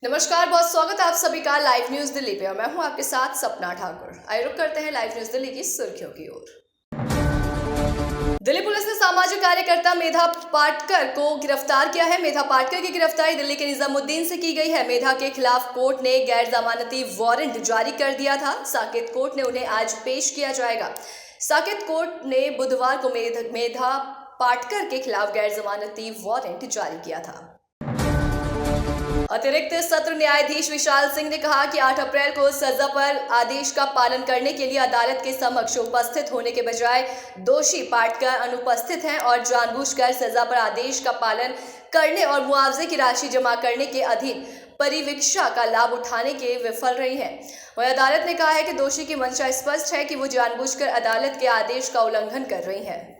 नमस्कार, बहुत स्वागत है आप सभी का लाइव न्यूज दिल्ली पे और मैं हूं आपके साथ सपना ठाकुर। आइए रुक करते हैं लाइव न्यूज दिल्ली की सुर्खियों की ओर। दिल्ली पुलिस ने सामाजिक कार्यकर्ता मेधा पाटकर को गिरफ्तार किया है। मेधा पाटकर की गिरफ्तारी दिल्ली के निजामुद्दीन से की गई है। मेधा के खिलाफ कोर्ट ने गैर जमानती वारंट जारी कर दिया था। साकेत कोर्ट ने उन्हें आज पेश किया जाएगा। साकेत कोर्ट ने बुधवार को मेधा पाटकर के खिलाफ गैर जमानती वारंट जारी किया था। अतिरिक्त सत्र न्यायाधीश विशाल सिंह ने कहा कि 8 अप्रैल को सजा पर आदेश का पालन करने के लिए अदालत के समक्ष उपस्थित होने के बजाय दोषी पाटकर अनुपस्थित हैं और जानबूझकर सजा पर आदेश का पालन करने और मुआवजे की राशि जमा करने के अधीन परिवीक्षा का लाभ उठाने के विफल रही हैं। वहीं अदालत ने कहा है कि दोषी की मंशा स्पष्ट है कि वो जानबूझकर अदालत के आदेश का उल्लंघन कर रही है।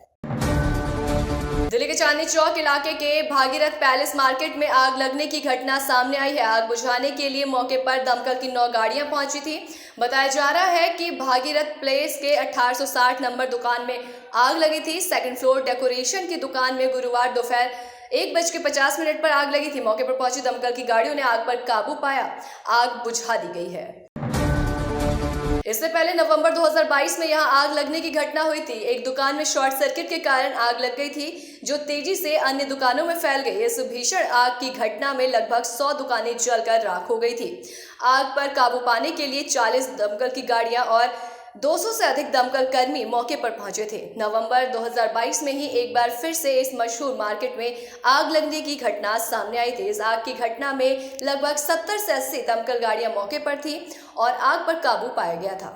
दिल्ली के चांदनी चौक इलाके के भागीरथ पैलेस मार्केट में आग लगने की घटना सामने आई है। आग बुझाने के लिए मौके पर दमकल की 9 गाड़ियां पहुंची थी। बताया जा रहा है कि भागीरथ प्लेस के 1860 नंबर दुकान में आग लगी थी। सेकंड फ्लोर डेकोरेशन की दुकान में गुरुवार दोपहर 1:50 पर आग लगी थी। मौके पर पहुंची दमकल की गाड़ियों ने आग पर काबू पाया। आग बुझा दी गई है। इससे पहले नवंबर 2022 में यहां आग लगने की घटना हुई थी। एक दुकान में शॉर्ट सर्किट के कारण आग लग गई थी, जो तेजी से अन्य दुकानों में फैल गई। इस भीषण आग की घटना में लगभग 100 दुकानें जलकर राख हो गई थी। आग पर काबू पाने के लिए 40 दमकल की गाड़ियां और 200 से अधिक दमकल कर्मी मौके पर पहुंचे थे। नवंबर 2022 में ही एक बार फिर से इस मशहूर मार्केट में आग लगने की घटना सामने आई थी। इस आग की घटना में लगभग 70 से 80 दमकल गाड़ियां मौके पर थी और आग पर काबू पाया गया था।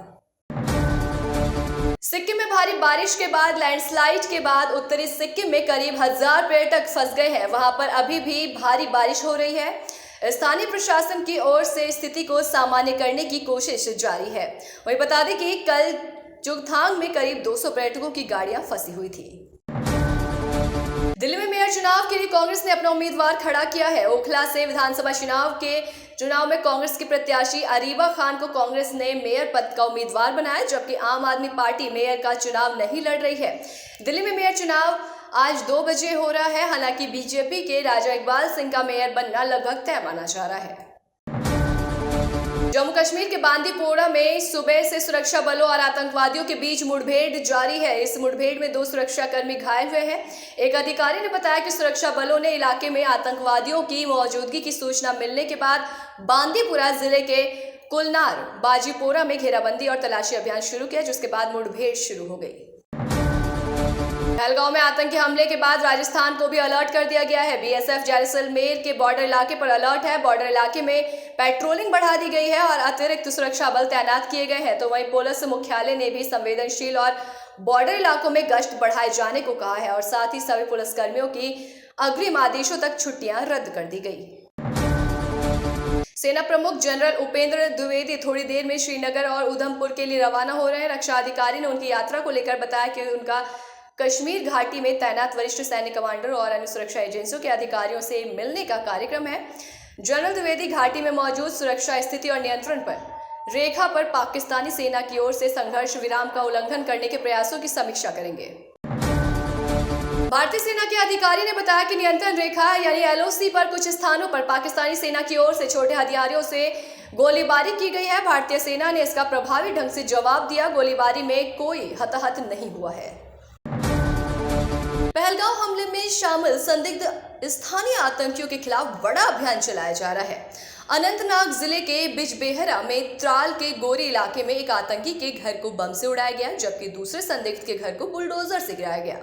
सिक्किम में भारी बारिश के बाद लैंडस्लाइड के बाद उत्तरी सिक्किम में करीब 1000 पर्यटक फंस गए हैं। वहां पर अभी भी भारी बारिश हो रही है। स्थानीय प्रशासन की ओर से स्थिति को सामान्य करने की कोशिश जारी है। वहीं बता दें कि कल चुगथांग में करीब 200 पर्यटकों की गाड़ियां फंसी हुई थी। दिल्ली में मेयर चुनाव के लिए कांग्रेस ने अपना उम्मीदवार खड़ा किया है। ओखला से विधानसभा चुनाव में कांग्रेस की प्रत्याशी अरीबा खान को कांग्रेस ने मेयर पद का उम्मीदवार बनाया, जबकि आम आदमी पार्टी मेयर का चुनाव नहीं लड़ रही है। दिल्ली में मेयर चुनाव आज 2 बजे हो रहा है। हालांकि बीजेपी के राजा इकबाल सिंह का मेयर बनना लगभग तय माना जा रहा है। जम्मू कश्मीर के बांदीपोरा में सुबह से सुरक्षा बलों और आतंकवादियों के बीच मुठभेड़ जारी है। इस मुठभेड़ में 2 सुरक्षाकर्मी घायल हुए हैं। एक अधिकारी ने बताया कि सुरक्षा बलों ने इलाके में आतंकवादियों की मौजूदगी की सूचना मिलने के बाद बांदीपुरा जिले के कुलनार बाजीपोरा में घेराबंदी और तलाशी अभियान शुरू किया, जिसके बाद मुठभेड़ शुरू हो गई। पहलगांव में आतंकी हमले के बाद राजस्थान को भी अलर्ट कर दिया गया है। बीएसएफ जैसलमेर के बॉर्डर इलाके पर अलर्ट है। बॉर्डर इलाके में पेट्रोलिंग बढ़ा दी गई है और अतिरिक्त सुरक्षा बल तैनात किए गए हैं। तो वहीं पुलिस मुख्यालय ने भी संवेदनशील और बॉर्डर इलाकों में गश्त बढ़ाए जाने को कहा है और साथ ही सभी पुलिसकर्मियों की अग्रिम आदेशों तक छुट्टियां रद्द कर दी गई। सेना प्रमुख जनरल उपेंद्र द्विवेदी थोड़ी देर में श्रीनगर और उधमपुर के लिए रवाना हो रहे हैं। रक्षा अधिकारी ने उनकी यात्रा को लेकर बताया कि उनका कश्मीर घाटी में तैनात वरिष्ठ सैन्य कमांडर और अन्य सुरक्षा एजेंसियों के अधिकारियों से मिलने का कार्यक्रम है। जनरल द्विवेदी घाटी में मौजूद सुरक्षा स्थिति और नियंत्रण पर रेखा पर पाकिस्तानी सेना की ओर से संघर्ष विराम का उल्लंघन करने के प्रयासों की समीक्षा करेंगे। भारतीय सेना के अधिकारी ने बताया कि नियंत्रण रेखा यानी एलओसी पर कुछ स्थानों पर पाकिस्तानी सेना की ओर से छोटे हथियारों से गोलीबारी की गई है। भारतीय सेना ने इसका प्रभावी ढंग से जवाब दिया। गोलीबारी में कोई हताहत नहीं हुआ है। पहलगांव हमले में शामिल संदिग्ध स्थानीय आतंकियों के खिलाफ बड़ा अभियान चलाया जा रहा है। अनंतनाग जिले के बिजबेहरा में त्राल के गोरी इलाके में एक आतंकी के घर को बम से उड़ाया गया, जबकि दूसरे संदिग्ध के घर को बुलडोजर से गिराया गया।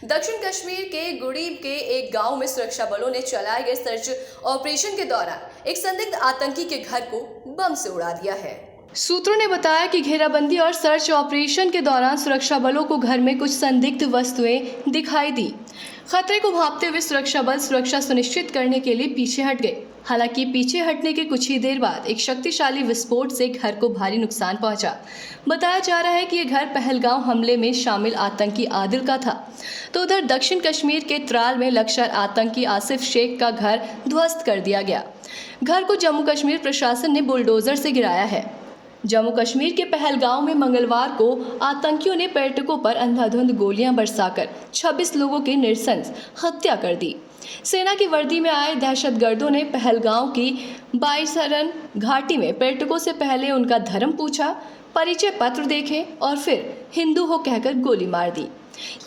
दक्षिण कश्मीर के गुड़ी के एक गांव में सुरक्षा बलों ने चलाए गए सर्च ऑपरेशन के दौरान एक संदिग्ध आतंकी के घर को बम से उड़ा दिया है। सूत्रों ने बताया कि घेराबंदी और सर्च ऑपरेशन के दौरान सुरक्षा बलों को घर में कुछ संदिग्ध वस्तुएं दिखाई दी। खतरे को भांपते हुए सुरक्षा बल सुरक्षा सुनिश्चित करने के लिए पीछे हट गए। हालांकि पीछे हटने के कुछ ही देर बाद एक शक्तिशाली विस्फोट से घर को भारी नुकसान पहुंचा। बताया जा रहा है कि यह घर पहलगांव हमले में शामिल आतंकी आदिल का था। तो उधर दक्षिण कश्मीर के त्राल में लश्कर आतंकी आसिफ शेख का घर ध्वस्त कर दिया गया। घर को जम्मू कश्मीर प्रशासन ने बुलडोजर से गिराया है। जम्मू कश्मीर के पहलगांव में मंगलवार को आतंकियों ने पर्यटकों पर अंधाधुंध गोलियां बरसाकर 26 लोगों की नृशंस हत्या कर दी। सेना की वर्दी में आए दहशतगर्दों ने पहलगांव की बाईसरन घाटी में पर्यटकों से पहले उनका धर्म पूछा, परिचय पत्र देखे और फिर हिंदू हो कहकर गोली मार दी।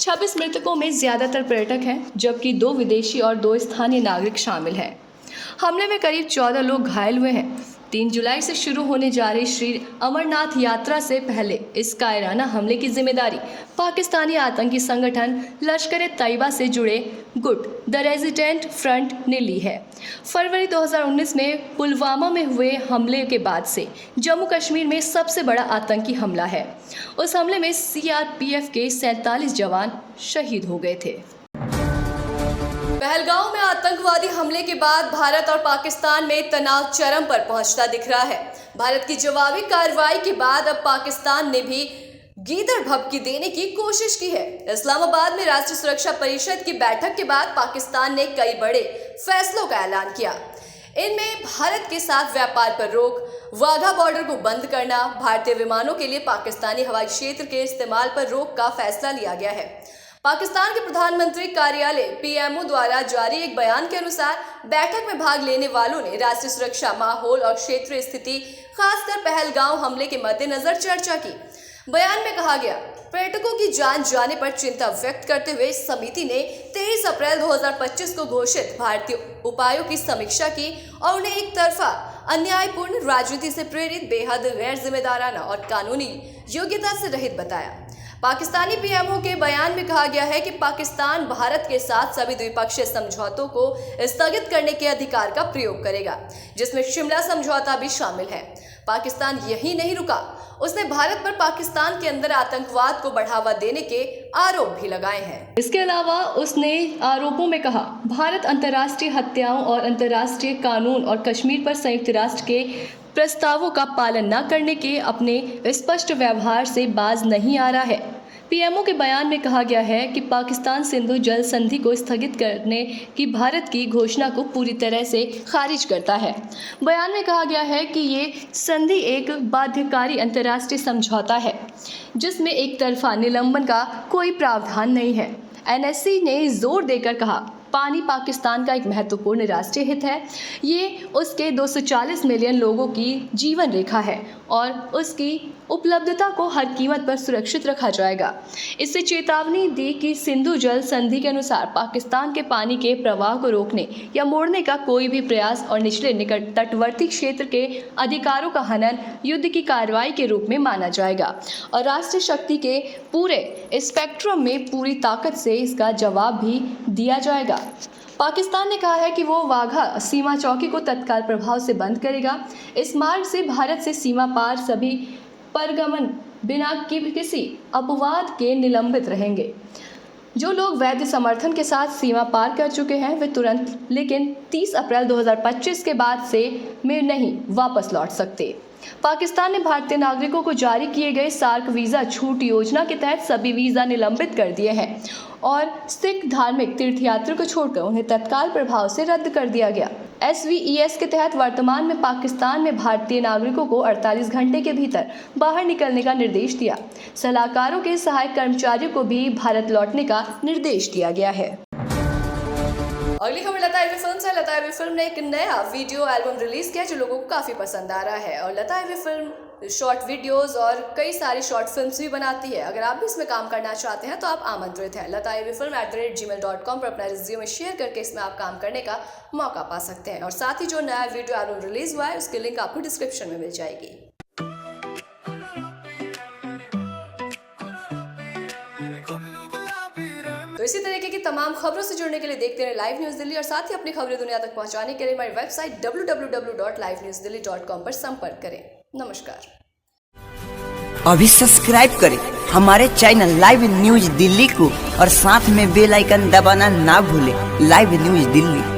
26 मृतकों में ज्यादातर पर्यटक हैं, जबकि 2 विदेशी और 2 स्थानीय नागरिक शामिल हैं। हमले में करीब 14 लोग घायल हुए हैं। 3 जुलाई से शुरू होने जा रही श्री अमरनाथ यात्रा से पहले इस कायराना हमले की जिम्मेदारी पाकिस्तानी आतंकी संगठन लश्कर-ए-तैयबा से जुड़े गुट द रेजिस्टेंट फ्रंट ने ली है। फरवरी 2019 में पुलवामा में हुए हमले के बाद से जम्मू कश्मीर में सबसे बड़ा आतंकी हमला है। उस हमले में CRPF के 47 जवान शहीद हो गए थे। पहलगांव में आतंकवादी हमले के बाद भारत और पाकिस्तान में तनाव चरम पर पहुंचता दिख रहा है। भारत की जवाबी कार्रवाई के बाद अब पाकिस्तान ने भी गीदड़ भभकी देने की कोशिश की है। इस्लामाबाद में राष्ट्रीय सुरक्षा परिषद की बैठक के बाद पाकिस्तान ने कई बड़े फैसलों का ऐलान किया। इनमें भारत के साथ व्यापार पर रोक, वाघा बॉर्डर को बंद करना, भारतीय विमानों के लिए पाकिस्तानी हवाई क्षेत्र के इस्तेमाल पर रोक का फैसला लिया गया है। पाकिस्तान के प्रधानमंत्री कार्यालय PMO द्वारा जारी एक बयान के अनुसार बैठक में भाग लेने वालों ने राष्ट्रीय सुरक्षा, माहौल और क्षेत्रीय स्थिति, खासकर पहलगांव हमले के मद्देनजर चर्चा की। बयान में कहा गया, पर्यटकों की जान जाने पर चिंता व्यक्त करते हुए समिति ने 23 अप्रैल 2025 को घोषित भारतीय उपायों की समीक्षा की और उन्हें एक तरफा, अन्यायपूर्ण, राजनीति से प्रेरित, बेहद गैर जिम्मेदाराना और कानूनी योग्यता से रहित बताया। पाकिस्तानी PMO के बयान में कहा गया है कि पाकिस्तान भारत के साथ सभी द्विपक्षीय समझौतों को स्थगित करने के अधिकार का प्रयोग करेगा, जिसमें शिमला समझौता भी शामिल है। पाकिस्तान यही नहीं रुका, उसने भारत पर पाकिस्तान के अंदर आतंकवाद को बढ़ावा देने के आरोप भी लगाए हैं। इसके अलावा उसने आरोपों में कहा, भारत अंतर्राष्ट्रीय हत्याओं और अंतर्राष्ट्रीय कानून और कश्मीर पर संयुक्त राष्ट्र के प्रस्तावों का पालन न करने के अपने स्पष्ट व्यवहार से बाज नहीं आ रहा है। PMO के बयान में कहा गया है कि पाकिस्तान सिंधु जल संधि को स्थगित करने की भारत की घोषणा को पूरी तरह से खारिज करता है। बयान में कहा गया है कि ये संधि एक बाध्यकारी अंतर्राष्ट्रीय समझौता है, जिसमें एक तरफा निलंबन का कोई प्रावधान नहीं है। NSC ने जोर देकर कहा, पानी पाकिस्तान का एक महत्वपूर्ण राष्ट्रीय हित है। ये उसके 240 मिलियन लोगों की जीवन रेखा है और उसकी उपलब्धता को हर कीमत पर सुरक्षित रखा जाएगा। इससे चेतावनी दी कि सिंधु जल संधि के अनुसार पाकिस्तान के पानी के प्रवाह को रोकने या मोड़ने का कोई भी प्रयास और निचले निकट तटवर्ती क्षेत्र के अधिकारों का हनन युद्ध की कार्रवाई के रूप में माना जाएगा और राष्ट्रीय शक्ति के पूरे स्पेक्ट्रम में पूरी ताकत से इसका जवाब भी दिया जाएगा। पाकिस्तान ने कहा है कि वो वाघा सीमा चौकी को तत्काल प्रभाव से बंद करेगा। इस मार्ग से भारत से सीमा पार सभी परगमन बिना किसी अपवाद के निलंबित रहेंगे। जो लोग वैध समर्थन के साथ सीमा पार कर चुके हैं वे तुरंत, लेकिन 30 अप्रैल 2025 के बाद से में नहीं वापस लौट सकते। पाकिस्तान ने भारतीय नागरिकों को जारी किए गए सार्क वीज़ा छूट योजना के तहत सभी वीज़ा निलंबित कर दिए हैं और सिख धार्मिक तीर्थयात्रियों को छोड़कर उन्हें तत्काल प्रभाव से रद्द कर दिया गया। SVES के तहत वर्तमान में पाकिस्तान में भारतीय नागरिकों को 48 घंटे के भीतर बाहर निकलने का निर्देश दिया। सलाहकारों के सहायक कर्मचारियों को भी भारत लौटने का निर्देश दिया गया है। अगली खबर लता एवी फिल्म से। लता एवी फिल्म ने एक नया वीडियो एल्बम रिलीज किया जो लोगों को काफी पसंद आ रहा है और लता एवी फिल्म शॉर्ट वीडियोस और कई सारी शॉर्ट फिल्म्स भी बनाती है। अगर आप भी इसमें काम करना चाहते हैं तो आप आमंत्रित हैं। लता एवी फिल्म @gmail.com पर अपना रिज्यूमे शेयर करके इसमें आप काम करने का मौका पा सकते हैं और साथ ही जो नया वीडियो एल्बम रिलीज हुआ है उसकी लिंक आपको डिस्क्रिप्शन में मिल जाएगी। तो इसी तरीके की तमाम खबरों से जुड़ने के लिए देखते रहे लाइव न्यूज़ दिल्ली और साथ ही अपनी खबरें दुनिया तक पहुंचाने के लिए हमारी वेबसाइट www.livenewsdelhi.com पर संपर्क करें। नमस्कार। अभी सब्सक्राइब करें हमारे चैनल लाइव न्यूज दिल्ली को और साथ में बेल आइकन दबाना ना भूलें। Live news Delhi.